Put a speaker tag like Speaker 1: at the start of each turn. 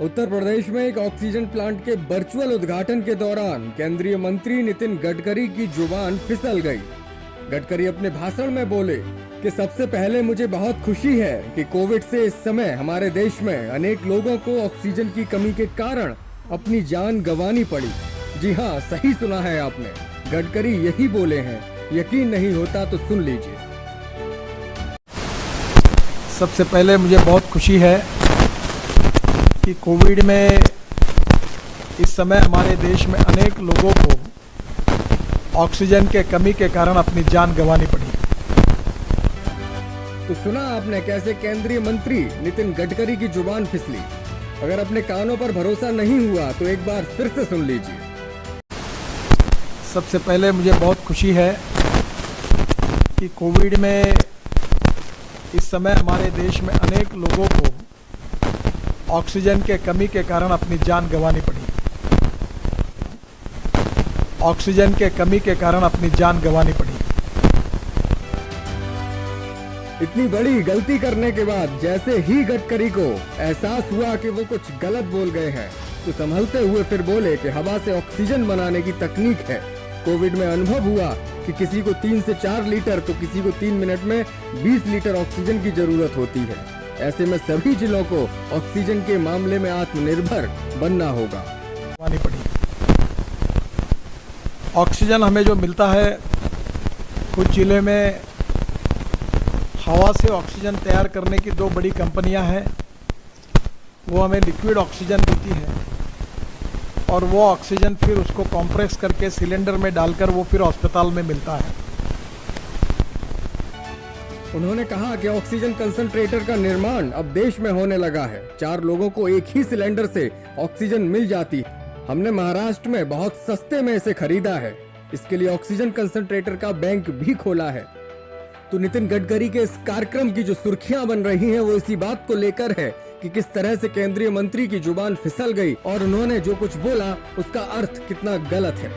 Speaker 1: उत्तर प्रदेश में एक oxygen plant के वर्चुअल उद्घाटन के दौरान केंद्रीय मंत्री नितिन गडकरी की जुबान फिसल गई। गडकरी अपने भाषण में बोले कि सबसे पहले मुझे बहुत खुशी है कि कोविड से इस समय हमारे देश में अनेक लोगों को ऑक्सीजन की कमी के कारण अपनी जान गंवानी पड़ी। जी हाँ, सही सुना है आपने, गडकरी यही बोले हैं। यकीन नहीं होता तो सुन लीजिए।
Speaker 2: सबसे पहले मुझे बहुत खुशी है कि कोविड में इस समय हमारे देश में अनेक लोगों को ऑक्सीजन के कमी के कारण अपनी जान गंवानी पड़ी।
Speaker 1: तो सुना आपने कैसे केंद्रीय मंत्री नितिन गडकरी की जुबान फिसली। अगर अपने कानों पर भरोसा नहीं हुआ तो एक बार फिर से सुन लीजिए।
Speaker 2: सबसे पहले मुझे बहुत खुशी है कि कोविड में इस समय हमारे देश में अनेक लोगों को ऑक्सीजन के कमी के कारण अपनी जान गंवानी पड़ी। ऑक्सीजन के कमी के कारण अपनी जान गंवानी पड़ी।
Speaker 1: इतनी बड़ी गलती करने के बाद जैसे ही गडकरी को एहसास हुआ कि वो कुछ गलत बोल गए हैं तो संभलते हुए फिर बोले कि हवा से ऑक्सीजन बनाने की तकनीक है। कोविड में अनुभव हुआ कि किसी को 3 से 4 लीटर तो किसी को 3 मिनट में 20 लीटर ऑक्सीजन की जरूरत होती है। ऐसे में सभी जिलों को ऑक्सीजन के मामले में आत्मनिर्भर बनना होगा।
Speaker 2: पड़ी ऑक्सीजन हमें जो मिलता है, कुछ जिले में हवा से ऑक्सीजन तैयार करने की 2 बड़ी कंपनियां हैं। वो हमें लिक्विड ऑक्सीजन देती है और वो ऑक्सीजन फिर उसको कॉम्प्रेस करके सिलेंडर में डालकर वो फिर अस्पताल में मिलता है।
Speaker 1: उन्होंने कहा कि ऑक्सीजन कंसंट्रेटर का निर्माण अब देश में होने लगा है। 4 लोगों को एक ही सिलेंडर से ऑक्सीजन मिल जाती है। हमने महाराष्ट्र में बहुत सस्ते में इसे खरीदा है। इसके लिए ऑक्सीजन कंसंट्रेटर का बैंक भी खोला है। तो नितिन गडकरी के इस कार्यक्रम की जो सुर्खियां बन रही हैं वो इसी बात को लेकर है कि किस तरह से केंद्रीय मंत्री की जुबान फिसल गई और उन्होंने जो कुछ बोला उसका अर्थ कितना गलत है।